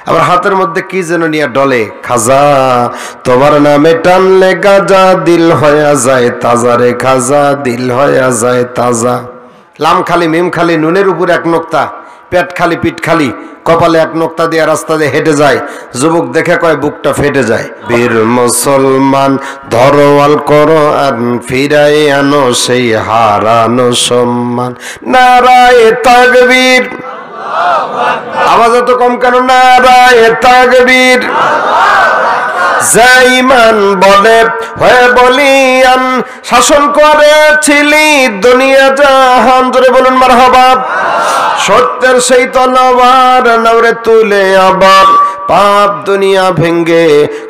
আবার হাতের মধ্যে কি যেন নিয়ে ডলে, খাজা তোমার নামে টানলে গাজা, দিল হয়ে যায় তাজা রে খাজা, দিল হয়ে যায় তাজা। লাম খালি মিম খালি নুনের উপর এক নোক্তা, পেট খালি পিঠ খালি, কপালে এক নোক্তা দিয়ে রাস্তা দিয়ে হেঁটে যায়, যুবক দেখে কয় বুকটা ফেটে যায়। বীর মুসলমান ধরওয়াল করো আর ফিরাই আনো সেই হারানো সম্মান, নারায়ে তাকবীর। আওয়াজ এত কম কেন? নারায়ে তাকবীর। জাইমান বলে হয়ে বলিয়ান, শাসন করেছিলি দুনিয়া জাহান, জোরে বলুন মারহাবা। সত্যের সেই তলোয়ার নাওরে তুলে আবার, পাপ দুনিয়া ভেঙ্গে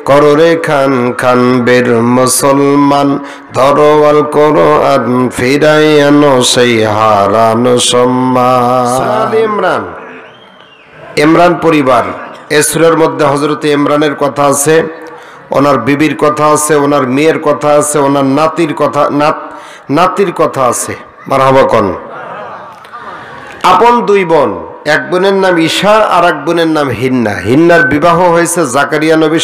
করো রে খান খান। বীর মুসলমান ধরওয়াল করো আর ফিরাই আনো সেই হারানো সম্মান। ইমরান, ইমরান পরিবার, এ সূরার মধ্যে হযরত ইমরানের কথা আছে, ওনার বিবির কথা আছে, ওনার মেয়ের কথা আছে, ওনার নাতির কথা আছে। মারহাবা কোন। আপন দুই বোন, এক বোনের নাম ঈশা আর এক বোনের নাম হিন্না। হিন্নার বিবাহ হয়েছে জাকারিয়া নবীর,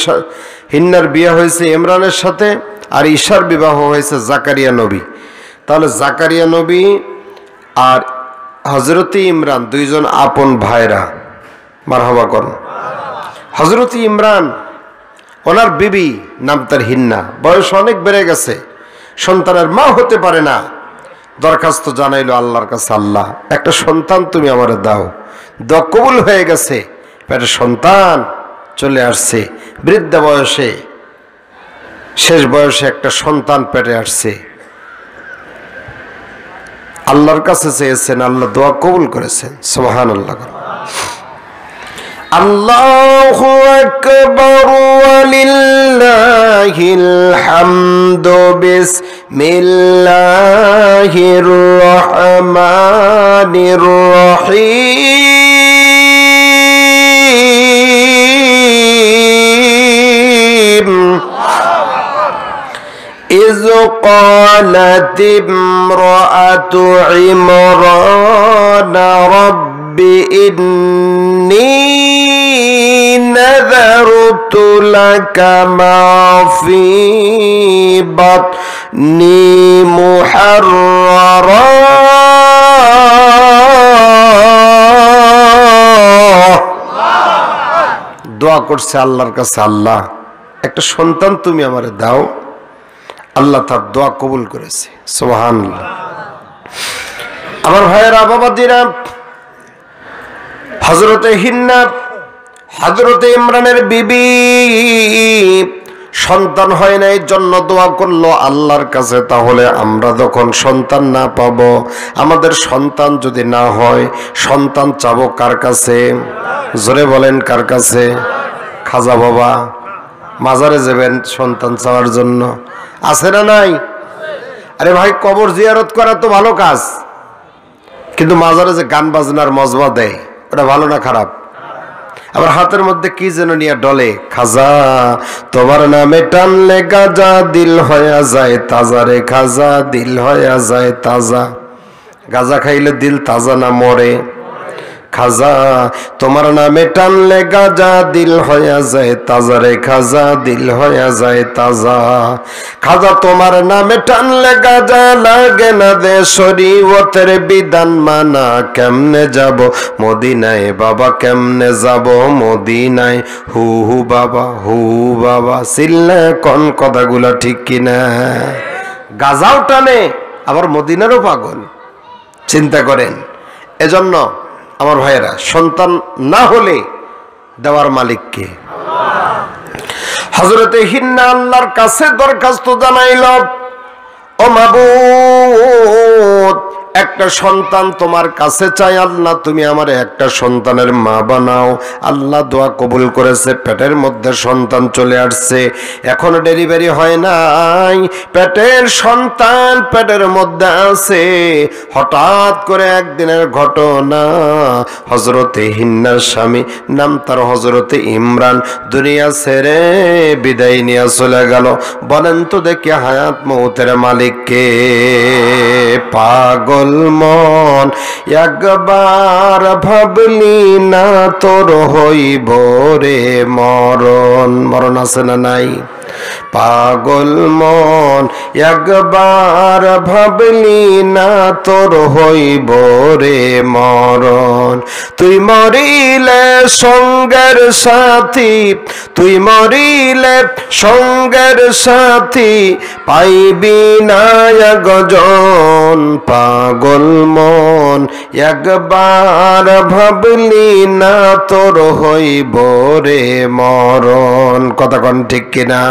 হিন্নার বিয়ে হয়েছে ইমরানের সাথে, আর ঈশার বিবাহ হয়েছে জাকারিয়া নবী। তাহলে জাকারিয়া নবী আর হযরত ইমরান দুইজন আপন ভাইরা। মারহাবা কোন। হযরত ইমরান ওনার বিবি নাম তার হিন্না, বয়স অনেক বেড়ে গেছে, সন্তানের মা হতে পারে না, দরখাস্ত জানাইলো আল্লাহর কাছে, আল্লাহ একটা সন্তান তুমি আমারে দাও। দোয়া কবুল হয়ে গেছে, পেটে সন্তান চলে আসছে, বৃদ্ধা বয়সে, শেষ বয়সে একটা সন্তান পেটে আসছে। আল্লাহর কাছে চেয়েছেন, আল্লাহ দোয়া কবুল করেছেন। সুবহানাল্লাহ। আল্লাহু আকবার ওয়ালিল্লাহিল হামদু, বিসমিল্লাহির রহমানির রহিম। إذ قالت امرأة عمران رب إني نذرت لك ما في بطني محررا দোয়া করছে আল্লাহর কাছে, আল্লাহ একটা সন্তান তুমি আমারে দাও। আল্লাহ তার দোয়া কবুল করেছে। সুবহানাল্লাহ। আমার ভাইয়েরা, বাবাজিরা, হযরতে হিন্না হযরতে ইমরানের বিবি সন্তান হয় না, এই জন্য দোয়া করলো আল্লাহর কাছে, তাহলে আমরা যখন সন্তান না পাবো, আমাদের সন্তান যদি না হয়, সন্তান চাবো কার কাছে? জোরে বলেন কার কাছে? খাজা বাবা মাজারে যাবেন সন্তান চাওয়ার জন্য, আছে না নাই? আরে ভাই, কবর জিয়ারত করা তো ভালো কাজ, কিন্তু মাজারে যে গান বাজনার মজবা দেয়, ওটা ভালো না খারাপ? আবার হাতের মধ্যে কি যেন নিয়ে ডলে, খাজা তোমার নামে টানলে গাজা, দিল হয়ে যায় তাজা রে খাজা, দিল হয়ে যায় তাজা। গাজা খাইলে দিল তাজা না মরে? খাজা তোমার নামে টানলে গাজা, দিল হয়ে যায় তাজা রে খাজা, দিল হয়ে যায় তাজা। খাজা তোমার নামে টানলে গাজা, লাগে না দে শরীয়তের বিধান মানা, কেমনে যাব মদিনায় বাবা, কেমনে যাব মদিনায়? হু হু বাবা, হু বাবা, সিল্লা কোন কথাগুলা ঠিক কিনা? গাজাও টানে, আবার মদিনারও পাগল। চিন্তা করেন। এজন্য আমার ভাইয়েরা, সন্তান না হলে দেওয়ার মালিক কে? হযরতে হিন্না আল্লাহর কাছে দরখাস্ত জানাইল, ও মাবুদ, একটা সন্তান তোমার কাছে চাই, আল্লাহ তুমি আমার একটা সন্তানের মা বানাও। আল্লাহ দোয়া কবুল করেছে, পেটের মধ্যে সন্তান চলে আসছে, এখনো ডেলিভারি হয় নাই, পেটের সন্তান পেটের মধ্যে আছে। হঠাৎ করে একদিনের ঘটনা, হযরতে হিন্নার স্বামী, নাম তার হযরতে ইমরান, দুনিয়া ছেড়ে বিদায় নিয়ে চলে গেল। বলেন তো দেখি, হায়াত মৌতের মালিক কে? পাগল মন একবার ভাবলি না তোর হইব রে মরণ। মরণ আছে না নাই? পাগল মন একবার ভাবলি না তোর হইব রে মরণ। তুই মরিলে সঙ্গের সাথী, তুই মরিলে সঙ্গের সাথী পাইবি না একজন। পাগল মন একবার ভাবলি না তোর হইব রে মরণ। কথা কোন ঠিক কিনা?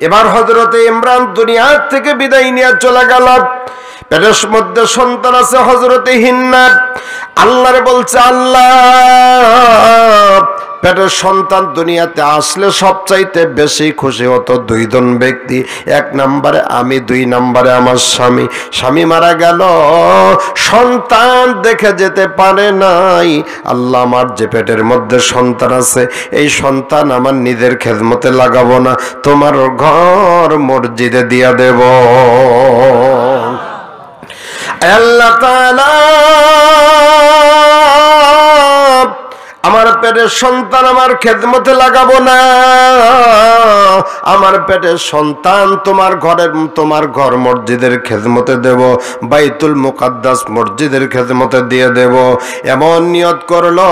এবার হযরতে ইমরান দুনিয়া থেকে বিদায় নিয়ে চলে গেল। পেটের মধ্যে সন্তান আছে হযরতে হিন্নার। আল্লাহরে বলছে, আল্লাহ পেটের সন্তান দুনিয়াতে আসলে সবচাইতে বেশি খুশি হতো দুইজন ব্যক্তি। এক নম্বরে আমি, দুই নম্বরে আমার স্বামী। স্বামী মারা গেল, সন্তান দেখে যেতে পারে নাই। আল্লাহ আমার যে পেটের মধ্যে সন্তান আছে, এই সন্তান আমার নিজের খেদমতে লাগাবো না, তোমার ঘর মসজিদে দিয়া দেব। আল্লাহ তাআলা আমার পেটের সন্তান আমার খেদমতে লাগাবো না, আমার পেটের সন্তান তোমার ঘর মসজিদের খেদমতে দেব, বাইতুল মুকাদ্দাস মসজিদের খেদমতে দিয়ে দেব। এমন নিয়ত করলো।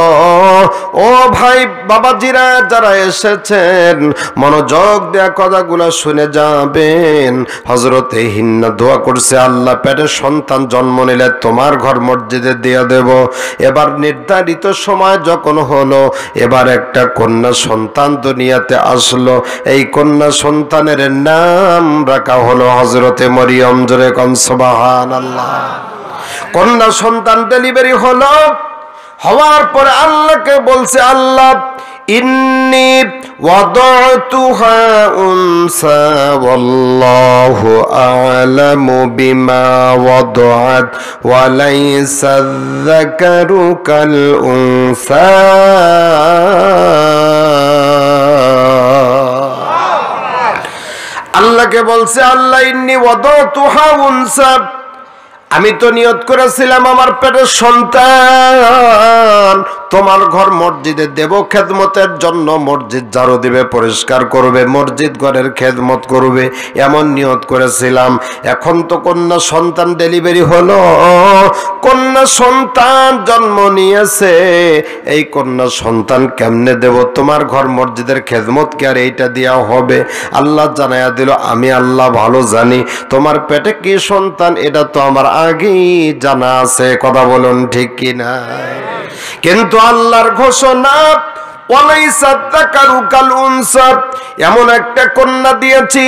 ও ভাই বাবাজিরা যারা এসেছেন, মনোযোগ দেয়া কথাগুলো শুনে যাবেন। হযরতে হিন্না দোয়া করছে, আল্লাহ পেটের সন্তান জন্ম নিলে তোমার ঘর মসজিদে দিয়ে দেব। এবার নির্ধারিত সময় যখন হলো, এবার একটা কন্যা সন্তান দুনিয়াতে আসলো। এই কন্যা সন্তানের নাম রাখা হলো হযরতে মরিয়ম। জোরে কোন সুবহানাল্লাহ। কন্যা সন্তান ডেলিভারি হলো। হওয়ার পরে আল্লাহকে বলছে, আল্লাহ ইন্নী ওয়াদাতুহা উনসা ওয়াল্লাহু আ'লামু বিমা ওয়াদাত ওয়া লাইসা যাকারু কাল উনসা। আল্লাহকে বলছে, আল্লাহ ইন্নী ওয়াদাতুহা উনসা, আমি তো নিয়ত করেছিলাম আমার পেটের সন্তান তোমার ঘর মসজিদে দেব খেদমতের জন্য। মসজিদ ঝাড়ু দিবে, পরিষ্কার করবে, মসজিদ ঘরের খেদমত করবে, এমন নিয়ত করেছিলাম। এখন তো কন্যা সন্তান ডেলিভারি হলো, কন্যা সন্তান জন্ম নিয়েছে। এই কন্যা সন্তান কেমনে দেব? তোমার ঘর মসজিদের খেদমত কি আর এইটা দেওয়া হবে? আল্লাহ জানাইয়া দিল, আমি আল্লাহ ভালো জানি তোমার পেটে কি সন্তান, এটা তো আমার আগেই জানা আছে। কথা বলুন ঠিক কিনা? কিন্তু আল্লাহর ঘোষণা, ওয়ালাইসা যাকারু কাল উনসা, এমন একটা কন্যা দিয়েছি,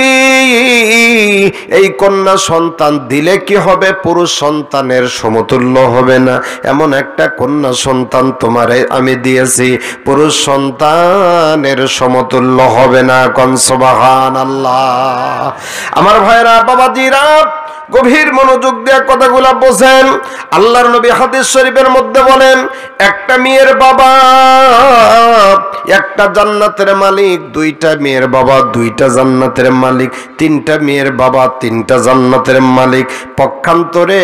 এই কন্যা সন্তান দিলে কি হবে? পুরুষ সন্তানের সমতুল্য হবে না। এমন একটা কন্যা সন্তান তোমারে আমি দিয়েছি, পুরুষ সন্তানের সমতুল্য হবে না। কোন সুবহানাল্লাহ। আমার ভাইরা বাবাজিরা, গভীর মনোযোগ দিয়ে কথাগুলা বোঝেন। আল্লাহর নবী হাদিস শরীফের মধ্যে বলেন, একটা মেয়ের বাবা একটা জান্নাতের মালিক, দুইটা মেয়ের বাবা দুইটা জান্নাতের মালিক, তিনটা মেয়ের বাবা তিনটা জান্নাতের মালিক। পক্ষান্তরে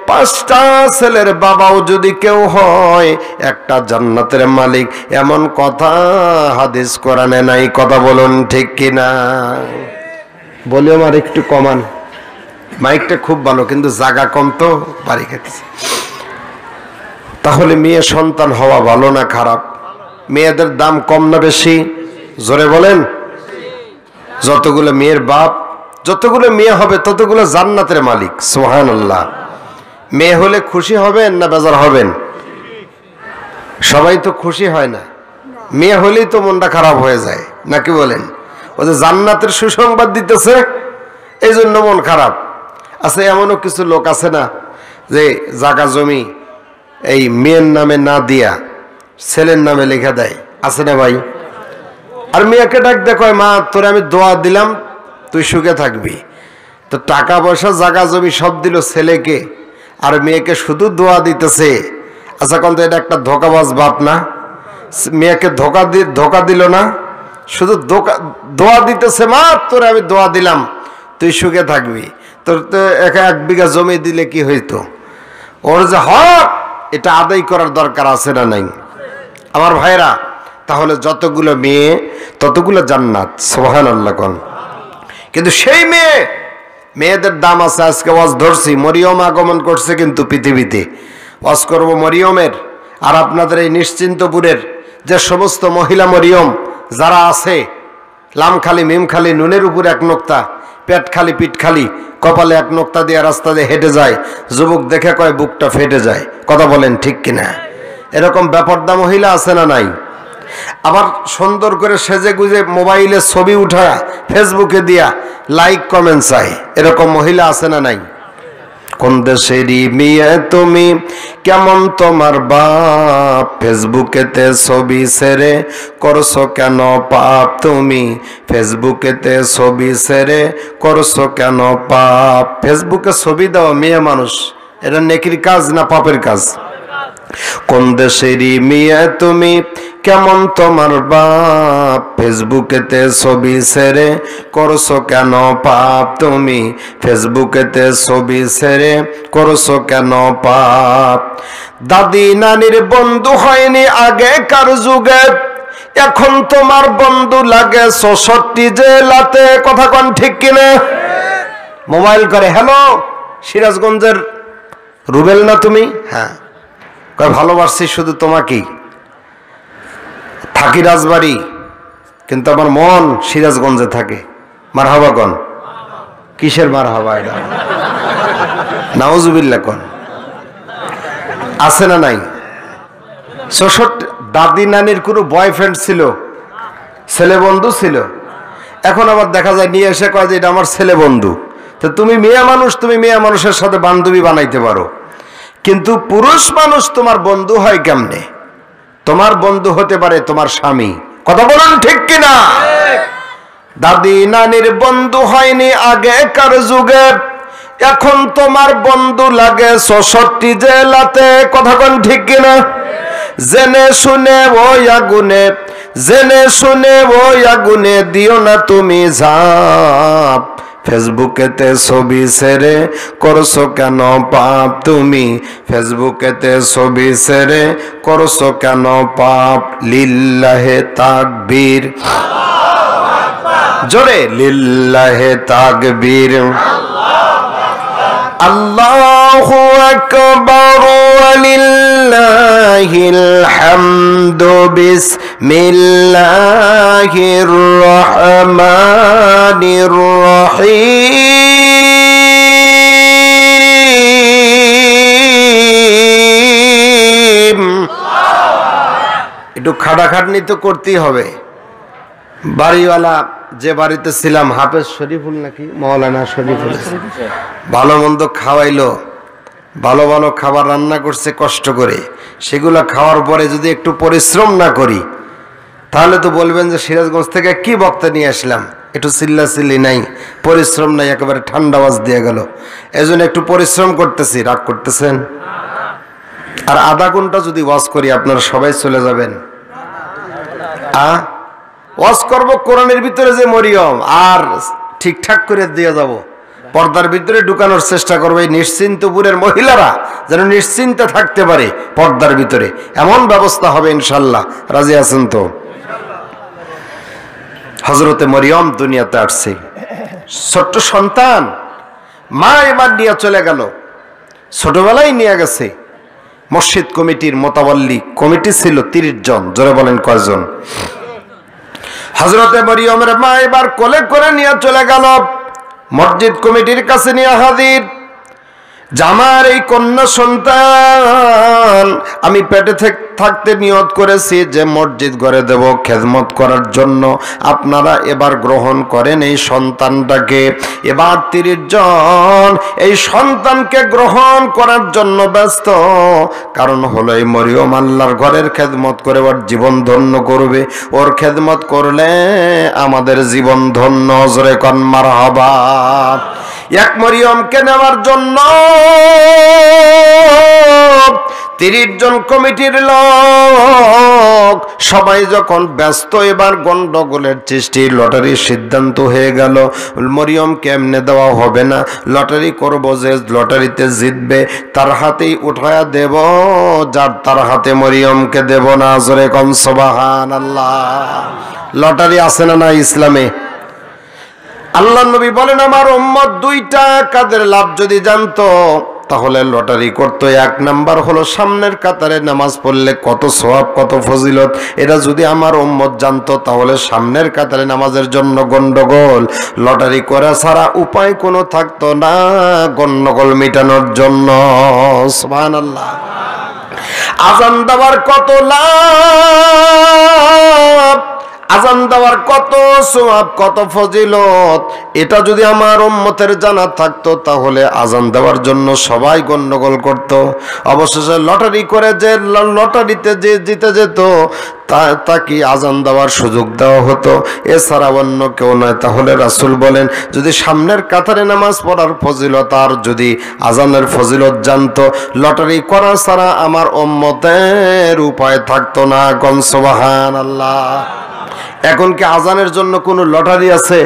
পাঁচটা ছেলের বাবাও যদি কেউ হয়, একটা জান্নাতের মালিক। এমন কথা হাদিস কোরআনে নাই। কথা বলুন ঠিক কিনা? ভলিউম আর একটু কমান, মাইকটা খুব ভালো কিন্তু জায়গা কম তো বাড়ি খেতেছে। তাহলে মেয়ে সন্তান হওয়া ভালো না খারাপ? মেয়েদের দাম কম না বেশি? জোরে বলেন। যতগুলো মেয়ের বাপ, যতগুলো মেয়ে হবে ততগুলো জান্নাতের মালিক। সুবহানাল্লাহ। মেয়ে হলে খুশি হবেন না বেজার হবেন? সবাই তো খুশি হয় না, মেয়ে হলেই তো মনটা খারাপ হয়ে যায়, নাকি বলেন? ও যে জান্নাতের সুসংবাদ দিতেছে, এই জন্য মন খারাপ। আচ্ছা, এমনও কিছু লোক আছে না যে জায়গা জমি এই মেয়ের নামে না দিয়া ছেলের নামে লেখা দেয়? আছে না ভাই? আর মেয়েকে ডাক দেখো, মা তোরে আমি দোয়া দিলাম, তুই সুখে থাকবি। তো টাকা পয়সা জায়গা জমি সব দিল ছেলেকে, আর মেয়েকে শুধু দোয়া দিতেছে। আচ্ছা, কোন তো এটা একটা ধোকাবাজ বাপ না? মেয়েকে ধোকা দিল না, শুধু দোয়া দিতেছে, মা তোরে আমি দোয়া দিলাম, তুই সুখে থাকবি। তোর তো 1 বিঘা জমি দিলে কি হইতো? ওর যে হক এটা আদায় করার দরকার আছে না নাই? আমার ভাইরা, তাহলে যতগুলো মেয়ে ততগুলো জান্নাত, সুবহানাল্লাহ কোন। কিন্তু সেই মেয়েদের দাম আছে। আজকে ওয়াজ ধরছি, মরিয়ম আগমন করছে কিন্তু পৃথিবীতে। ওয়াজ করব মরিয়মের, আর আপনাদের এই নিশ্চিন্তপুরের যে সমস্ত মহিলা মরিয়ম যারা আছে, লাম খালি মিম খালি নুনের উপর এক নোক্তা, পেট খালি পিঠ খালি, কপালে এক নোক্তা দিয়ে রাস্তা দিয়ে হেঁটে যায়, যুবক দেখে কয় বুকটা ফেটে যায়। কথা বলেন ঠিক কিনা? এরকম বেপরদা মহিলা আছে না নাই? আবার সুন্দর করে সেজে গুজে মোবাইলে ছবি উঠা ফেসবুকে দিয়া লাইক কমেন্ট চাই, এরকম মহিলা আছে না নাই? কোন দেশেরই মেয়ে তুমি, কেমন তোমার বাপ, ফেসবুকেতে ছবি ছেড়ে করছো কেন পাপ তুমি, ফেসবুকেতে ছবি ছেড়ে করছো কেন পাপ। ফেসবুকে ছবি দাও মেয়ে মানুষ, এটা নেকির কাজ না পাপের কাজ? কোন দেশেরই মেয়ে তুমি, কেমন তোমার বাপ, ফেসবুকেতে ছবি ছেড়ে করছো কেন পাপ তুমি, ফেসবুকেতে ছবি ছেড়ে করছো কেন পাপ। দাদি নানির বন্ধু হয়নি আগেকার যুগে, এখন তোমার বন্ধু লাগে ৬৬ জেলাতে। কথা কোন ঠিক কিনা? মোবাইল করে, হ্যালো সিরাজগঞ্জের রুবেল না তুমি? হ্যাঁ। ভালোবাসছি শুধু তোমাকেই, থাকি রাজবাড়ি কিন্তু আমার মন সিরাজগঞ্জে থাকে। মারহাবা কোন? কিসের মারহাবা এটা? নাউজুবিল্লাহ কোন? আছে না নাই? ৬৬ দাদি নানির কোনো বয়ফ্রেন্ড ছিল, ছেলে বন্ধু ছিল। এখন আবার দেখা যায় নিয়ে এসে কয় যে এটা আমার ছেলে বন্ধু। তো তুমি মেয়ে মানুষ, তুমি মেয়ে মানুষের সাথে বান্ধবী বানাইতে পারো, কিন্তু পুরুষ মানুষ তোমার বন্ধু হয় কেমনে? তোমার বন্ধু হতে পারে তোমার স্বামী। কথা বলুন ঠিক কিনা? দাদি নানির বন্ধু হয়নি আগেকার যুগে, এখন তোমার বন্ধু লাগে ৬৬ জেলাতে। কথা কোন ঠিক কিনা? জেনে শুনে ওই আগুনে, জেনে শুনে ওই আগুনে দিও না তুমি ঝাঁপ, ফেসবুকেতে ছবি ছেড়ে করছো কেন পাপ তুমি, ফেসবুকেতে ছবি ছেড়ে করছো কেন পাপ। লিল্লাহে তাকবীর, জোরে লিল্লাহে তাকবীর। আল্লাহু আকবার ওয়ালিল্লাহিল হামদু, বিসমিল্লাহির রহমানির রহিম। একটু খাটাখাটনি তো করতেই হবে। বাড়িওয়ালা যে বাড়িতে ছিলাম, হাফেজ শরীফুল নাকি মৌলানা শরীফুল, ভালো মন্দ খাওয়াইলো, ভালো ভালো খাবার রান্না করছে কষ্ট করে। সেগুলো খাওয়ার পরে যদি একটু পরিশ্রম না করি, তাহলে তো বলবেন যে সিরাজগঞ্জ থেকে কি বক্তা নিয়ে আসলাম, একটু চিল্লাচিল্লি নাই, পরিশ্রম নাই, একেবারে ঠান্ডা আওয়াজ দিয়ে গেল। এজন্য একটু পরিশ্রম করতেছি। রাগ করতেছেন? আর আধা ঘন্টা যদি ওয়াজ করি আপনারা সবাই চলে যাবেন। ওয়াজ করব কোরআনের ভিতরে যে মরিয়ম, আর ঠিকঠাক করে দিয়ে যাব, পর্দার ভিতরে ঢুকানোর চেষ্টা করবে। নিশ্চিন্তপুরের মহিলারা যেন নিশ্চিন্তে থাকতে পারে পর্দার ভিতরে, এমন ব্যবস্থা হবে ইনশাল্লাহ। রাজি আছেন তো? হযরতে মরিয়ম দুনিয়াতে আসছে, ছোট্ট সন্তান, মা এবার নিয়ে চলে গেল, ছোটবেলায় নিয়ে গেছে। মসজিদ কমিটির মোতাবল্লি কমিটি ছিল 30 জন। জোরে বলেন কয়জন? হযরতে মরিয়মের মা এবার কোলে করে নিয়ে চলে গেল, মসজিদ কমিটির কাছে নিয়ে হাজির। জামার এই কন্যা সন্তান আমি পেটে থাকতে নিয়ত করেছি যে মসজিদ গড়ে দেব খেদমত করার জন্য, আপনারা এবার গ্রহণ করেন এই সন্তানটাকে। এবার 30 জন এই সন্তানকে গ্রহণ করার জন্য ব্যস্ত। কারণ হলো এই মরিয়ম আল্লাহর ঘরের খেদমত করে ওর জীবন ধন্য করবে, ওর খেদমত করলে আমাদের জীবন ধন্য। জোরে কোন মারহাবা। এক মরিয়মকে নেওয়ার জন্য 30 জন কমিটির লোক সবাই যখন ব্যস্ত, এবার গন্ডগোলের সৃষ্টি, লটারির সিদ্ধান্ত হয়ে গেল মরিয়ম কেমনে দেওয়া হবে না, লটারি করব, যে লটারিতে জিতবে তার হাতেই উঠায়া দেব, যার তার হাতে মরিয়মকে দেব না। জোরে কোন সুবহানাল্লাহ। লটারি আছে না না ইসলামে? আল্লাহ নবী বলেন আমার উম্মত দুইটা কাদের লাভ যদি জানতো তাহলে লটারি করতো। 1 নাম্বার হলো সামনের কাতারে নামাজ পড়লে কত সওয়াব কত ফজিলত, এটা যদি আমার উম্মত জানতো তাহলে সামনের কাতারে নামাজের জন্য গন্ডগোল লটারি করা ছাড়া উপায় কোনো থাকতো না গন্ডগোল মেটানোর জন্য। সুবহানাল্লাহ। আজান দেওয়ার কত লাভ, আজান দেওয়ার কত সওয়াব কত ফজিলত, এটা যদি আমার উম্মতের জানা থাকতো তাহলে আজান দেওয়ার জন্য সবাই গন্ডগোল করত। অবশেষে লটারি করে যে লটারিতে যে জিতে যেত তাকে আজান দেওয়ার সুযোগ দেওয়া হতো, এছাড়া অন্য কেউ নয়। তাহলে রাসূল বলেন যদি সামনের কাতারে নামাজ পড়ার ফজিলত আর যদি আজানের ফজিলত জানতো, লটারি করা ছাড়া আমার উম্মতের উপায় থাকতো না। কোন সুবহানাল্লাহ। এখন কি আজানের জন্য কোনো লটারি আছে?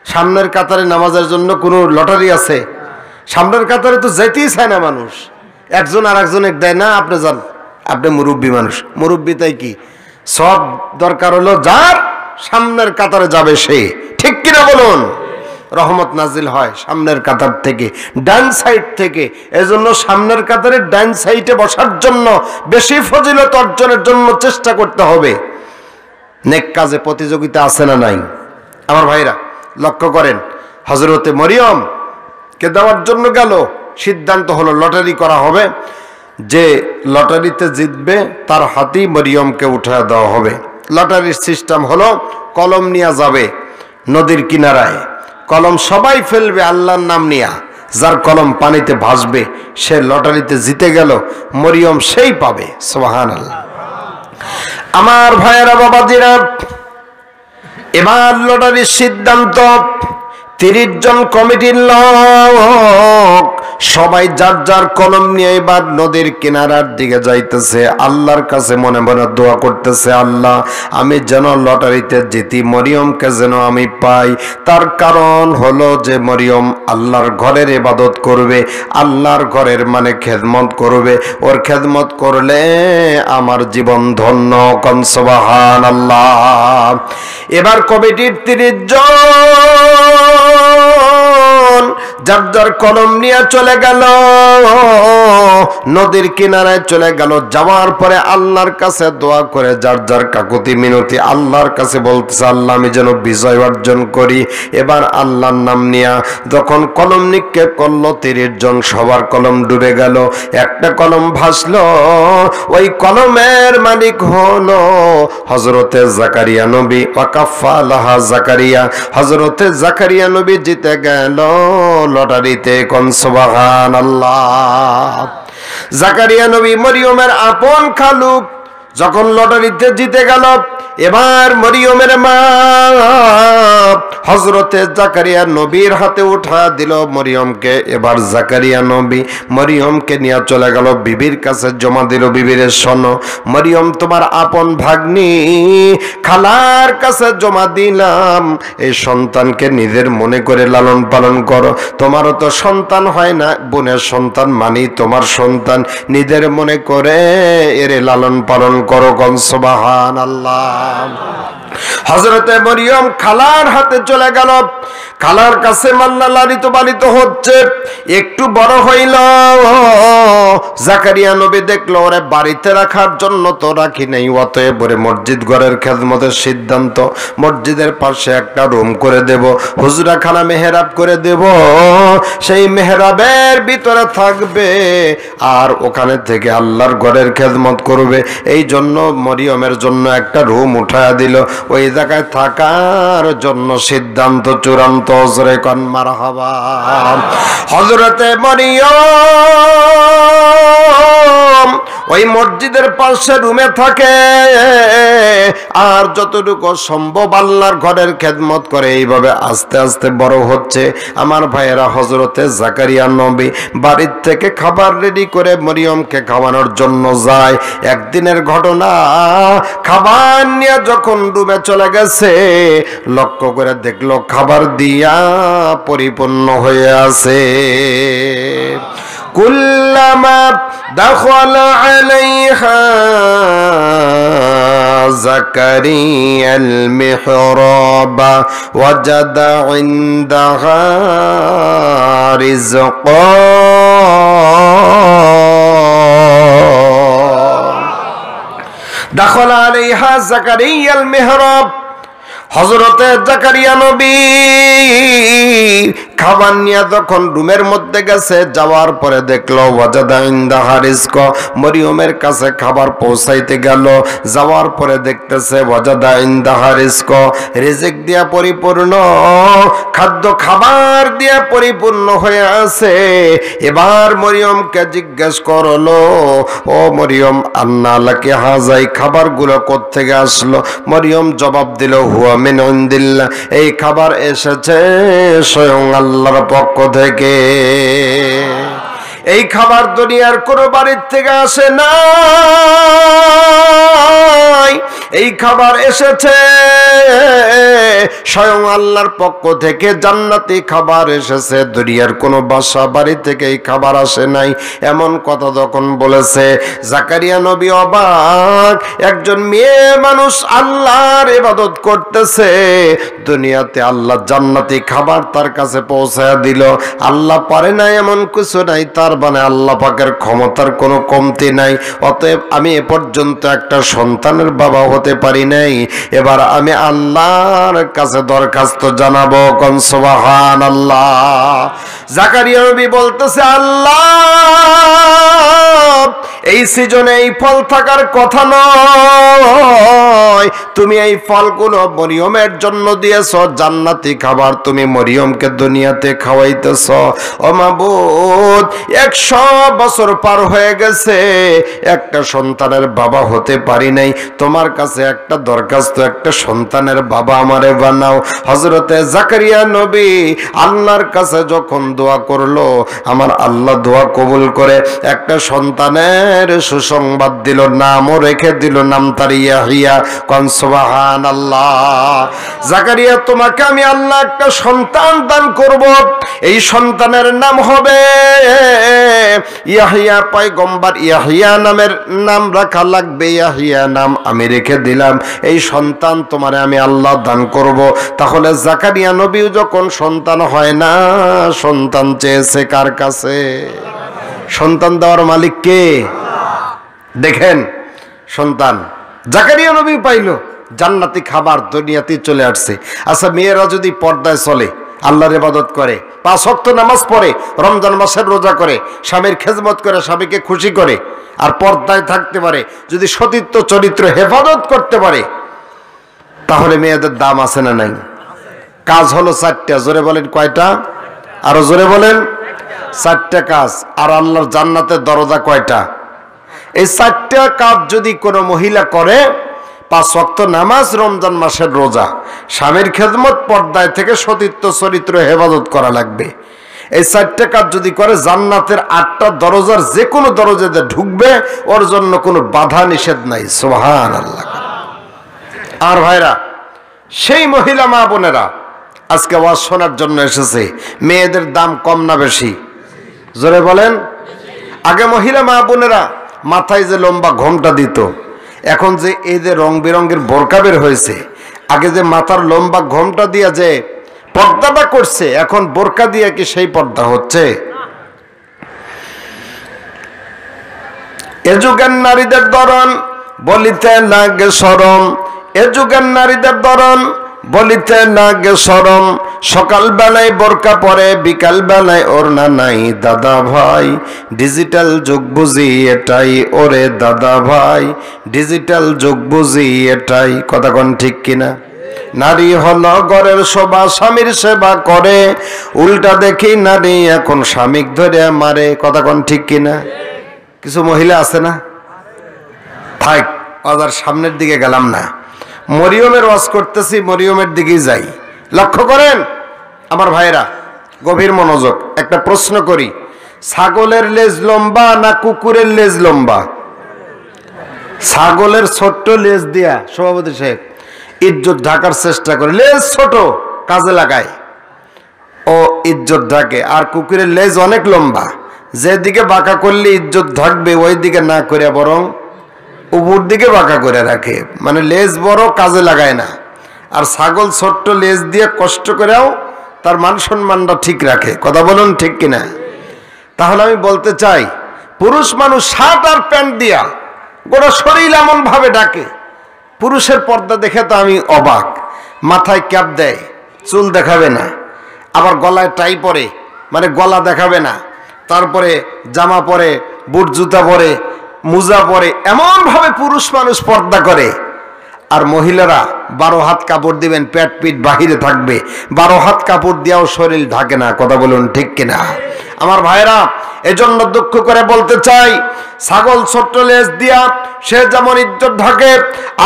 সামনের কাতারে নামাজের জন্য কোনো লটারি আছে? সামনের কাতারে তো যেতেই চায় না মানুষ, একজন আর একজনে দেয় না, আপনি যান, আপনি মুরব্বী মানুষ, মুরব্বী তাই কি সব দরকার হলো যার সামনের কাতারে যাবে সে, ঠিক কিনা বলুন? রহমত নাজিল হয় সামনের কাতার থেকে, ডান সাইড থেকে। এজন্য সামনের কাতারে ডান সাইডে বসার জন্য বেশি ফজিলত অর্জনের জন্য চেষ্টা করতে হবে। নেক কাজে প্রতিযোগিতা আছে না নাই? আমার ভাইরা লক্ষ্য করেন, হযরতে মরিয়ম কে দেওয়ার জন্য গেল, সিদ্ধান্ত হলো লটারি করা হবে, যে লটারিতে জিতবে তার হাতেই মরিয়মকে উঠে দেওয়া হবে। লটারির সিস্টেম হলো কলম নিয়ে যাবে নদীর কিনারায়, কলম সবাই ফেলবে আল্লাহর নাম নিয়া, যার কলম পানিতে ভাসবে সে লটারিতে জিতে গেল, মরিয়ম সেই পাবে। সুবহানাল্লাহ। আমার ভাইয়েরা বাবাজিরা, এবার লটারির সিদ্ধান্ত, 30 জন কমিটির লোক সবাই যার যার কলম নিয়ে এবার নদীর কিনারার দিকে যাইতেছে, আল্লাহর কাছে মনে মনে দোয়া করতেছে, আল্লাহ আমি যেন লটারিতে জিতি, মরিয়মকে যেন আমি পাই। তার কারণ হলো যে মরিয়ম আল্লাহর ঘরের ইবাদত করবে, আল্লাহর ঘরের মানে খেদমত করবে, ওর খেদমত করলে আমার জীবন ধন্য। কোন সুবহানাল্লাহ। এবার কমিটির 30 জন যার যার কলম নিয়ে চলে গেল, নদীর কিনারায় চলে গেল। যাওয়ার পরে আল্লাহর কাছে দোয়া করে যার যার কাকুতি মিনতি আল্লাহর কাছে বলতেছে, আল্লাহ আমি যেন বিজয় অর্জন করি। এবার আল্লাহর নাম নিয়া যখন কলম নিক্ষেপ করলো, 30 জন সবার কলম ডুবে গেল, একটা কলম ভাসলো। ওই কলমের মালিক হলো হযরতে জাকারিয়া নবী। ওয়াকাফা লাহা জাকারিয়া, হযরতে জাকারিয়া নবী জিতে গেল লটারিতে। কোন সুবহানাল্লাহ। জাকারিয়া নবী মরিয়মের আপন খালু যখন লটারিতে জিতে গেল, এবার মরিয়মের মা হযরতে জাকারিয়া নবীর হাতে উঠা দিল মরিয়মকে। এবার জাকারিয়া নবী মরিয়মকে নিয়ে চলে গেল বিবির কাছে, জমা দিল। বিবিরে শোনো, মরিয়ম তোমার আপন ভাগ্নি, খালার কাছে জমা দিলাম, এই সন্তানকে নিজের মনে করে লালন পালন করো। তোমারও তো সন্তান হয় না, বোনের সন্তান মানি তোমার সন্তান, নিজের মনে করে এরে লালন পালন করো। কোন সুবহানাল্লাহ। হযরতে মরিয়ম খালার হাতে চলে গেল, খালার কাছে মাল্লা লালিত পালিত হচ্ছে। একটু বড় হইল, জাকারিয়া নবী দেখলো ওরে বাড়িতে রাখার জন্য তো রাখি নাই, অতএব ওরে মসজিদ ঘরের খেদমতের সিদ্ধান্ত, মসজিদের পাশে একটা রুম করে দেব, হুজরাখানা মেহরাব করে দেব, সেই মেহরাবের ভিতরে থাকবে আর ওখানে থেকে আল্লাহর ঘরের খেদমত করবে। এই জন্য মরিয়মের জন্য একটা রুম উঠায়া দিল, ওই জায়গায় থাকার জন্য সিদ্ধান্ত চূড়ান্ত। জোরে কোন মারহাবা। হযরতে মরিয়ম ওই মসজিদের পাশে রুমে থাকে আর যতটুকু সম্ভব আল্লাহর ঘরের খেদমত করে। এইভাবে আস্তে আস্তে বড় হচ্ছে। আমার ভাইয়েরা, হযরতে জাকারিয়া নবী বাড়ির থেকে খাবার রেডি করে মরিয়মকে খাওয়ানোর জন্য যায়। একদিনের ঘটনা, খাবার নিয়ে যখন রুমে চলে গেছে, লক্ষ্য করে দেখলো খাবার দিয়া পরিপূর্ণ হয়ে আছে। কুল্লামা দাখালা আলাইহা জাকারিয়াল মিহরাবা ওয়াজাদা ইনদাহা রিজকা। দাখালা আলাইহা জাকারিয়াল মিহরাব, হযরতে জাকারিয়া নবী খাবার নিয়ে যখন রুমের মধ্যে গেছে, যাওয়ার পরে দেখলো ওয়াজাদা ইনদাহা রিজকা, মরিয়মের কাছে খাবার পৌঁছাইতে গেল। যাওয়ার পরে দেখতেছে ওয়াজাদা ইনদাহা রিজকা, রিজিক দিয়া পরিপূর্ণ, খাদ্য খাবার দিয়া পরিপূর্ণ হয়ে আছে। এবার মরিয়মকে জিজ্ঞেস করলো, ও মরিয়ম, আন্না লাকি হাযা, এই খাবারগুলো কোত্থেকে আসলো? মরিয়ম জবাব দিল, হুয়া মিন ইনদিল্লাহ, এই খাবার এসেছে স্বয়ং আল্লাহর পক্ষ থেকে। এই খাবার দুনিয়ার কোনো বাড়ির থেকে আসে না, এই খাবার এসেছে স্বয়ং আল্লাহর পক্ষ থেকে। জান্নাতি খাবার এসেছে, দুনিয়ার কোনো বাসা বাড়ি থেকে এই খাবার আসে নাই। এমন কথা যখন বলেছে, জাকারিয়া নবী অবাক। একজন মেয়ে মানুষ আল্লাহর ইবাদত করতেছে, দুনিয়াতে আল্লাহ জান্নাতি খাবার তার কাছে পৌঁছায়া দিল। আল্লাহ পারে না এমন কিছু নাই, তার মানে আল্লাহ পাকের ক্ষমতার কোনো কমতি নাই। অতএব আমি এ পর্যন্ত একটা সন্তানের বাবা হতে পারি নাই, এবার আমি আল্লাহর কাছে দরখাস্ত জানাবো। কোন সুবহানাল্লাহ। জাকারিয়া নবী বলতেছে, আল্লাহ, এই সিজনে এই ফল থাকার কথা নয়, তুমি এই ফলগুলো মরিয়মের জন্য দিয়েছ, জান্নাতি খাবার তুমি মরিয়মকে দুনিয়াতে খাওয়াইতেছ। ও মাবুদ, 100 বছর পার হয়ে গেছে, একটা সন্তানের বাবা হতে পারি নাই, তোমার কাছে একটা দরখাস্ত, একটা সন্তানের বাবা আমারে বানাও। হযরতে জাকারিয়া নবী আল্লাহর কাছে যখন দোয়া করলো, আমার আল্লাহ দোয়া কবুল করে একটা সন্তানের সুসংবাদ দিল, নামও রেখে দিল, নাম তার ইয়াহিয়া। কোন সুবহানাল্লাহ। জাকারিয়া, তোমাকে আমি আল্লাহ একটা সন্তান দান করব, এই সন্তানের নাম হবে ইয়াহিয়া পয়গম্বর। ইয়াহিয়া নামের নাম রাখা লাগবে, ইয়াহিয়া নাম আমি রেখে দিলাম, এই সন্তান তোমারে আমি আল্লাহ দান করব। তাহলে জাকারিয়া নবীও যখন সন্তান হয় না, সন্তান চেয়েছে কার কাছে? সন্তান দেওয়ার মালিক কে? দেখেন, সন্তান জাকারিয়া নবী পাইল, জান্নাতি খাবার দুনিয়াতে চলে আসছে। আচ্ছা, মেয়েরা যদি পর্দায় চলে, আল্লাহর ইবাদত করে, 5 ওয়াক্ত নামাজ পড়ে, রমজান মাসের রোজা করে, স্বামীর খেদমত করে, স্বামীকে খুশি করে, আর পর্দায় থাকতে পারে, যদি সতীত্ব চরিত্র হেফাজত করতে পারে, তাহলে মেয়েদের দাম আছে না নাই? কাজ হলো 4টা। জোরে বলেন কয়টা? আরো জোরে বলেন। 4টা কাজ। আর আল্লাহর জান্নাতের দরজা কয়টা? এই 4টা কাজ যদি কোনো মহিলা করে, 5 ওয়াক্ত নামাজ, রমজান মাসের রোজা, স্বামীর খেদমত, পর্দায় থেকে সতীত্ব চরিত্র হেফাজত করা লাগবে। এই 4টা কাজ যদি করে, জান্নাতের 8টা দরজার যে কোনো দরজাতে ঢুকবে, ওর জন্য কোনো বাধা নিষেধ নাই। সুবহানাল্লাহ। আর ভাইরা, সেই মহিলা মা বোনেরা আজকে ওয়াজ শোনার জন্য এসেছে, মেয়েদের দাম কম না বেশি? জোরে বলেন। আগে মহিলা মা বোনেরা মাথায় যে লম্বা ঘোমটা দিত, এখন যে এই যে রং বেরঙের বোরকা বের হয়েছে, আগে যে মাথার লম্বা ঘোমটা দিয়া যে পর্দাটা করছে, এখন বোরকা দিয়ে কি সেই পর্দা হচ্ছে? এ যুগের নারীদের ধরন বলিতে লাগে শরম, এ যুগের নারীদের ধরন বলিতে লাগে শরম, সকাল বেলায় বোরকা পরে, বিকাল বেলায় ওড়না নাই। দাদা ভাই, ডিজিটাল যুগ বুঝি এটাই, ওরে দাদা ভাই, ডিজিটাল যুগ বুঝি এটাই। কথা কোন ঠিক কিনা? নারী হলো ঘরের শোভা, স্বামীর সেবা করে, উল্টা দেখি নারী এখন স্বামীক ধরে মারে। কথা কোন ঠিক কিনা? কিছু মহিলা আছে না? থাক, ওদের সামনের দিকে গেলাম না। মরিয়মের ওয়াজ করতেছি, মরিয়মের দিকেই যাই। লক্ষ্য করেন আমার ভাইরা, গভীর মনোযোগ। একটা প্রশ্ন করি, ছাগলের লেজ লম্বা না কুকুরের লেজ লম্বা? ছাগলের ছোট্ট লেজ দিয়া সভাপতি সাহেব ইজ্জত ঢাকার চেষ্টা করে, লেজ ছোট কাজে লাগায়, ও ইজ্জত ঢাকে। আর কুকুরের লেজ অনেক লম্বা, যেদিকে বাঁকা করলে ইজ্জত ঢাকবে ওই দিকে না করে বরং উপর দিকে বাঁকা করে রাখে, মানে লেজ বড় কাজে লাগায় না। আর ছাগল ছোট্ট লেজ দিয়ে কষ্ট করেও তার মান সম্মানটা ঠিক রাখে। কথা বলুন ঠিক কিনা? তাহলে আমি বলতে চাই, পুরুষ মানুষ শার্ট আর প্যান্ট দিয়া গোটা শরীর এমন ভাবে ডাকে, পুরুষের পর্দা দেখে তো আমি অবাক। মাথায় ক্যাপ দেয়, চুল দেখাবে না, আবার গলায় টাই পরে, মানে গলা দেখাবে না, তারপরে জামা পরে, বুট জুতা পরে, মোজা পরে, এমন ভাবে পুরুষ মানুষ পর্দা করে। আর মহিলারা 12 হাত কাপড় দিবেন, পেট পিঠ বাহিরে থাকবে, 12 হাত কাপড় দিয়েও শরীর ঢাকে না। কথা বলুন ঠিক কিনা আমার ভাইরা? এজন্য দুঃখ করে বলতে চাই, ছাগল ছোট্ট লেজ দিয়া সে যেমন ইজ্জত ঢাকে,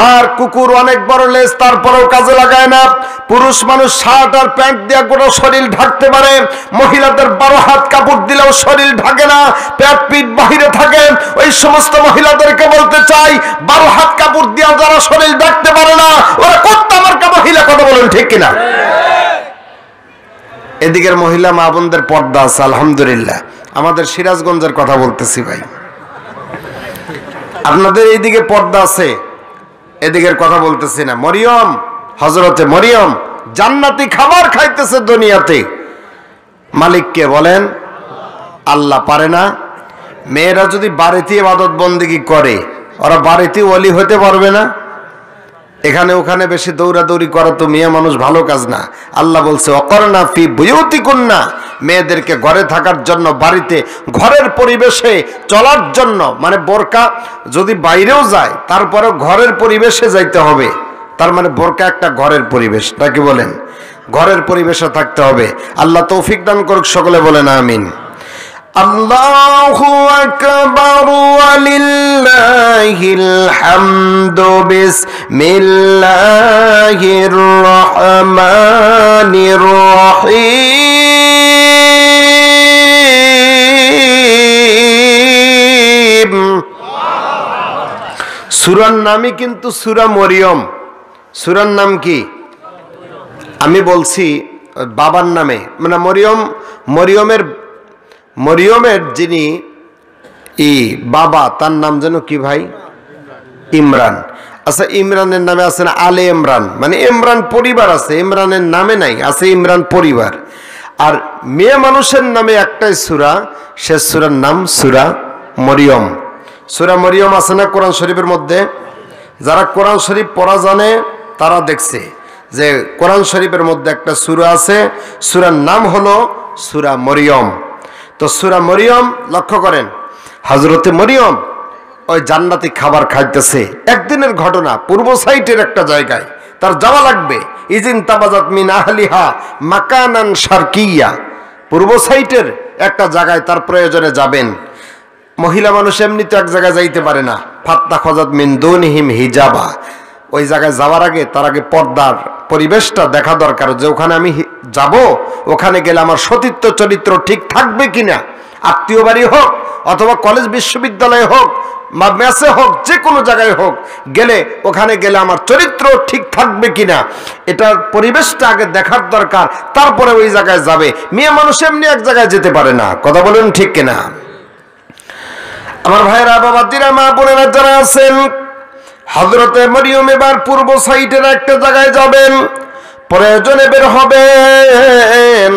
আর কুকুর অনেক বড় লেজ তারপরেও কাজে লাগায় না। পুরুষ মানুষ শার্ট আর প্যান্ট দিয়ে গোটা শরীর ঢাকতে পারে, মহিলাদের 12 হাত কাপড় দিলেও শরীর ঢাকে না, পেট পিঠ বাহিরে থাকে। ওই সমস্ত মহিলাদেরকে বলতে চাই, 12 হাত কাপড় দিয়ে যারা শরীর ঢাকতে পারে না ওরা কত আমার মহিলা। কথা বলুন ঠিক কিনা? এদিকের মহিলা মা বোনদের পর্দা আছে আলহামদুলিল্লাহ। আমাদের সিরাজগঞ্জের কথা বলতেছি ভাই, আপনাদের এইদিকে পর্দা আছে, এদিকের কথা বলতেছি না। মরিয়ম, হযরতে মরিয়ম জান্নাতি খাবার খাইতেছে দুনিয়াতে, মালিককে বলেন আল্লাহ পারে না? মেয়েরা যদি বাড়িতে ইবাদত বন্দেগী করে, ওরা বাড়িতে ওলি হতে পারবে না? এখানে ওখানে বেশি দৌড়াদৌড়ি করা তো মেয়ে মানুষ ভালো কাজ না। আল্লাহ বলছে অকরনা ফি বুয়ুতিকুন্না, মেয়েদেরকে ঘরে থাকার জন্য, বাড়িতে ঘরের পরিবেশে চলার জন্য, মানে বোরকা যদি বাইরেও যায় তারপরেও ঘরের পরিবেশে যাইতে হবে। তার মানে বোরকা একটা ঘরের পরিবেশ, নাকি বলেন? ঘরের পরিবেশে থাকতে হবে। আল্লাহ তৌফিক দান করুক, সকলে বলেন আমিন। আল্লাহু আকবার ওয়ালিল্লাহিল হামদু, বিসমিল্লাহির রহমানির রহিম। সূরার নামই কিন্তু সূরা মরিয়ম। সূরার নাম কি? আমি বলছি বাবার নামে, মানে মরিয়মের যিনি বাবা, তার নাম যেন কি ভাই? ইমরান। আচ্ছা, ইমরানের নামে আছে না আলে ইমরান, মানে ইমরান পরিবার আছে, ইমরানের নামে নাই, আছে ইমরান পরিবার। আর মেয়ে মানুষের নামে একটাই সূরা, সে সূরার নাম সূরা মরিয়ম। সূরা মরিয়ম আছে না কোরআন শরীফের মধ্যে? যারা কোরআন শরীফ পড়া জানে তারা দেখছে যে কোরআন শরীফের মধ্যে একটা সূরা আছে, সূরার নাম হলো সূরা মরিয়ম। তো সূরা মরিয়ম লক্ষ্য করেন, হযরতে মরিয়ম ওই জান্নাতি খাবার খাইতেছে। একদিনের ঘটনা, পূর্ব সাইটের একটা জায়গায় তার যাওয়া লাগবে। ইজিন তাবাজাত মিন আহলিহা মাকানান শারকিয়া, পূর্ব সাইটের একটা জায়গায় তার প্রয়োজনে যাবেন। মহিলা মানুষ এমনিতে এক জায়গায় যাইতে পারে না, ফাত্তা খজাত মিন দুনহিম হিজাবা। ওই জায়গায় যাওয়ার আগে তার আগে পর্দার পরিবেশটা দেখা দরকার, যে ওখানে আমি যাব, ওখানে গেলে আমার সতীত্ব চরিত্র ঠিক থাকবে কিনা। আত্মীয় বাড়ি হোক অথবা কলেজ বিশ্ববিদ্যালয়ে হোক বা মেসে হোক, যে কোনো জায়গায় হোক, গেলে ওখানে গেলে আমার চরিত্র ঠিক থাকবে কিনা, এটার পরিবেশটা আগে দেখার দরকার, তারপরে ওই জায়গায় যাবে। মেয়ে মানুষ এমনি এক জায়গায় যেতে পারে না। কথা বলুন ঠিক কিনা আমার ভাইরা, বাবাজিরা, মা বোনেরা যারা আছেন, হযরতে মরিয়ম এবার পূর্ব সাইডের একটা জায়গায় যাবেন, প্রয়োজনে বের হবেন।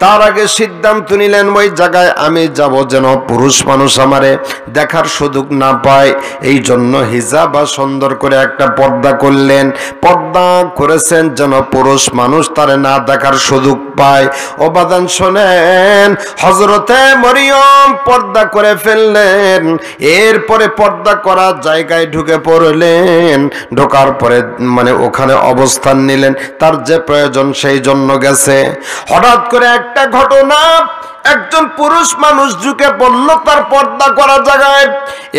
তার আগে সিদ্ধান্ত নিলেন ওই জায়গায় আমি যাব যেন পুরুষ মানুষ আমারে দেখার সুযোগ না পায়। এই জন্য হিজাব বা সুন্দর করে একটা পর্দা করলেন, পর্দা করেছেন যেন পুরুষ মানুষ তারে না দেখার সুযোগ পায়। অবাদান শোনেন, হযরতে মরিয়ম পর্দা করে ফেললেন। এরপরে পর্দা করার জায়গায় ঢুকে পড়লেন, ঢোকার পরে মানে ওখানে অবস্থান নিলেন, তার যে প্রয়োজন সেই জন্য গেছে। হঠাৎ করে একটা ঘটনা একজন পুরুষ মানুষ ঢুকে পড়ল তার পর্দা করা জায়গায়।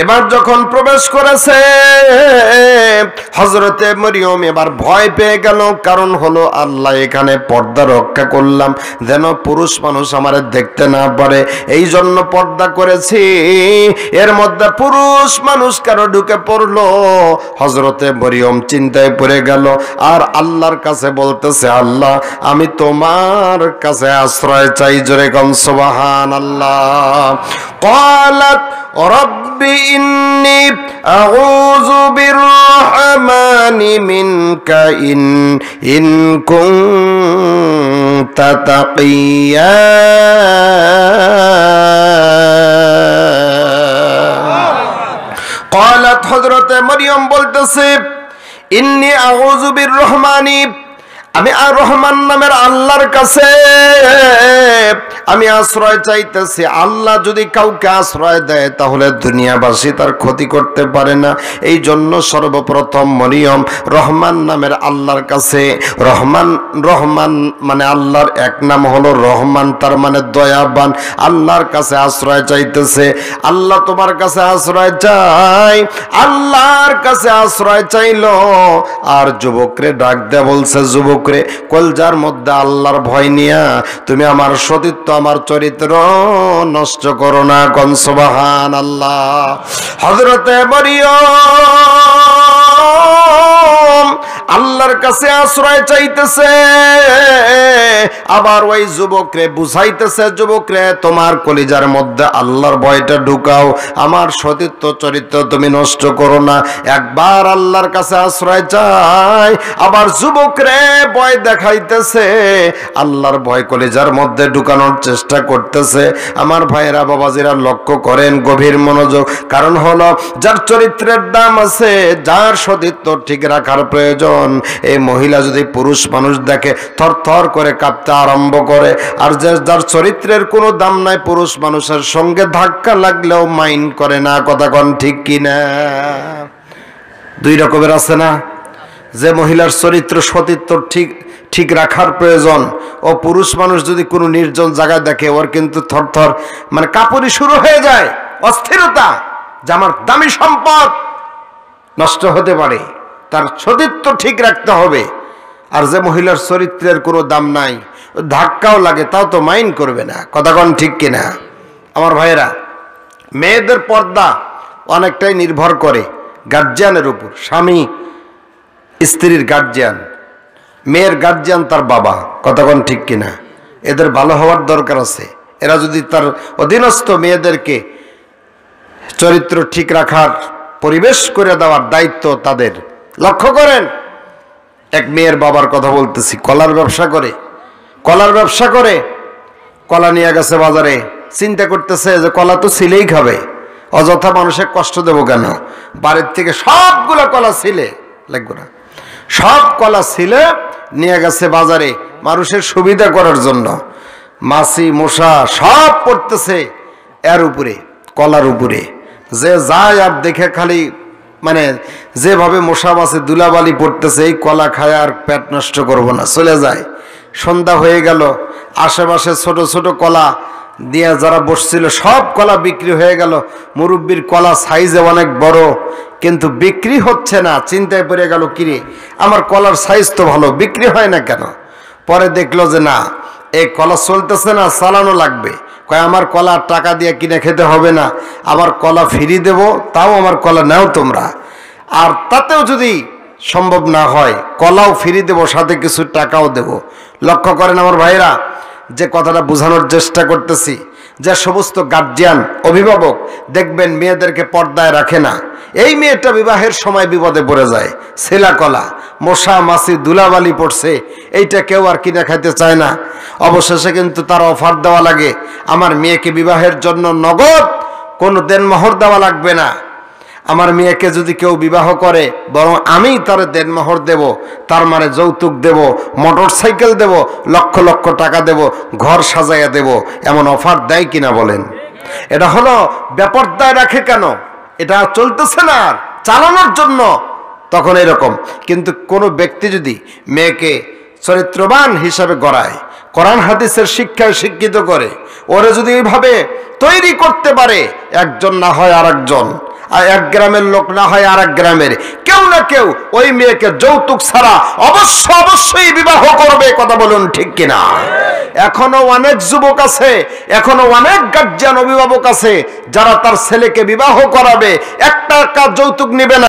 এবার যখন প্রবেশ করেছে হযরতে মরিয়ম এবার ভয় পেয়ে গেল, কারণ হলো আল্লাহ এখানে পর্দা রক্ষা করলাম যেন পুরুষ মানুষ আমারে দেখতে না পারে, এই জন্য পর্দা করেছি। এর মধ্যে পুরুষ মানুষ কারো ঢুকে পড়লো, হযরতে মরিয়ম চিন্তায় পড়ে গেল আর আল্লাহর কাছে বলতেছে, আল্লাহ আমি তোমার কাছে আশ্রয় চাই। জোরে কোন সুবহানাল্লাহ। ক্বালাত রব্বি ইন্নী আউযু বিররহমানি মিনকা ইন কুনতা তাকিয়্যা। ক্বালাত হযরতে মরিয়ম বলতেছে, ইন্নী আউযু বিররহমানি, আমি আর রহমান নামের আল্লাহর কাছে আমি আশ্রয় চাইতেছি। আল্লাহ যদি কাউকে আশ্রয় দেয় তাহলে দুনিয়াবাসী তার ক্ষতি করতে পারে না, এই জন্য সর্বপ্রথম মরিয়ম রহমান নামের আল্লাহর কাছে, রহমান মানে আল্লাহর এক নাম হলো রহমান, তার মানে দয়াবান, আল্লাহর কাছে আশ্রয় চাইতেছে। আল্লাহ তোমার কাছে আশ্রয় চাই, আল্লাহর কাছে আশ্রয় চাইল। আর যুবকরে ডাক দেয়া বলছে, যুবক কলজার মধ্যে আল্লাহর ভয় নিয়া তুমি আমার সতীত্ব আমার চরিত্র নষ্ট করো না। কোন সুবহানাল্লাহ। হযরতে মরিয়ম আল্লাহর কাছে আশ্রয় চাইতেছে, আবার ওই যুবকরে বুঝাইতেছে, যুবকরে তোমার কলিজার মধ্যে আল্লাহর ভয়টা ঢুকাও, আমার সতীত্ব চরিত্র তুমি নষ্ট করো না। একবার আল্লাহর কাছে আশ্রয় চাই, আবার যুবকরে ভয় দেখাইতেছে, আল্লাহর ভয় কলিজার মধ্যে ঢুকানোর চেষ্টা করতেছে। আমার ভাইয়েরা বাবাজিরা লক্ষ্য করেন, গভীর মনোযোগ, কারণ হলো যার চরিত্রের দাম আছে, যার সতীত্ব ঠিক রাখার প্রয়োজন, এই মহিলা যদি পুরুষ মানুষ দেখে থর থর করে কাঁপতে আরম্ভ করে। আর যার চরিত্রের কোনো দাম নাই, পুরুষ মানুষের সঙ্গে ধাক্কা লাগলেও মাইন্ড করে না। কথা কোন ঠিক কিনা? দুই রকমের আছে না, যে মহিলার চরিত্র সতীত্ব ঠিক রাখার প্রয়োজন, ও পুরুষ মানুষ যদি কোনো নির্জন জায়গায় দেখে ওর কিন্তু থর থর মানে কাঁপুনি শুরু হয়ে যায়, অস্থিরতা, যে আমার দামি সম্পদ নষ্ট হতে পারে, তার সতীত্ব ঠিক রাখতে হবে। আর যে মহিলার চরিত্রের কোনো দাম নাই, ধাক্কাও লাগে তাও তো মাইন্ড করবে না। কথা কোন ঠিক কিনা? আমার ভাইয়েরা, মেয়েদের পর্দা অনেকটাই নির্ভর করে গার্জিয়ানের উপর। স্বামী স্ত্রীর গার্জিয়ান, মেয়ের গার্জিয়ান তার বাবা। কথা কোন ঠিক কিনা? এদের ভালো হওয়ার দরকার আছে। এরা যদি তার অধীনস্থ মেয়েদেরকে চরিত্র ঠিক রাখার পরিবেশ করে দেওয়ার দায়িত্ব তাদের। লক্ষ্য করেন, এক মেয়ের বাবার কথা বলতেছি, কলার ব্যবসা করে কলা নিয়ে গেছে বাজারে, চিন্তা করতেছে যে কলা তো ছিলেই খাবে, অযথা মানুষের কষ্ট দেবো কেন, বাড়ির থেকে সবগুলো কলা ছিলে লাগবে না, সব কলা ছিলে নিয়ে গেছে বাজারে মানুষের সুবিধা করার জন্য। মাছি মশা সব পড়তেছে এর উপরে, কলার উপরে, যে যায় আর দেখে খালি মানে যেভাবে মশা মাছে দুলাবালি পড়তেছে, এই কলা খায় আর পেট নষ্ট করব না, চলে যায়। সন্ধ্যা হয়ে গেল, আশেপাশে ছোট ছোট কলা দিয়ে যারা বসছিল সব কলা বিক্রি হয়ে গেল। মুরব্বির কলা সাইজে অনেক বড়, কিন্তু বিক্রি হচ্ছে না। চিন্তায় পড়ে গেল, কিরে আমার কলার সাইজ তো ভালো, বিক্রি হয় না কেন? পরে দেখলো যে না, এই কলা চলতেছে না, চালানো লাগবে। কয় আমার কলা টাকা দিয়ে কিনে খেতে হবে না, আমার কলা ফ্রি দেব, তাও আমার কলা নাও তোমরা। আর তাতেও যদি সম্ভব না হয়, কলাও ফ্রি দেব, সাথে কিছু টাকাও দেব। লক্ষ্য করেন আমার ভাইরা, যে কথাটা বোঝানোর চেষ্টা করতেছি, যে সমস্ত গার্জিয়ান অভিভাবক দেখবেন মেয়েদেরকে পর্দায় রাখে না, এই মেয়েটা বিবাহের সময় বিপদে পড়ে যায়। ছেলা কলা, মশা মাছি দুলাবালি পড়ছে, এইটা কেউ আর কিনে খাইতে চায় না। অবশেষে কিন্তু তার অফার দেওয়া লাগে, আমার মেয়েকে বিবাহের জন্য নগদ কোনো দেনমোহর দেওয়া লাগবে না, আমার মেয়েকে যদি কেউ বিবাহ করে বরং আমি তার দেনমোহর দেব, তার মানে যৌতুক দেব, মোটর সাইকেল দেব, লক্ষ লক্ষ টাকা দেব, ঘর সাজাইয়া দেব, এমন অফার দেয় কিনা বলেন? এটা হলো বেপরদায় রাখে কেন? এটা চলতেছে না আর, চালানোর জন্য তখন এরকম। কিন্তু কোনো ব্যক্তি যদি মেয়েকে চরিত্রবান হিসাবে গড়ায়, কোরআন হাদিসের শিক্ষায় শিক্ষিত করে, ওরে যদি এইভাবে তৈরি করতে পারে, একজন না হয় আরেকজন, আর এক গ্রামের লোক না হয় আরেক গ্রামের, কেউ না কেউ ওই মেয়েকে যৌতুক ছাড়া অবশ্যই বিবাহ করবে। কথা বলুন ঠিক কিনা? এখনো অনেক যুবক আছে, এখনো অনেক গার্জিয়ান অভিভাবক আছে যারা তার ছেলেকে বিবাহ করাবে, 1 টাকা যৌতুক নেবে না।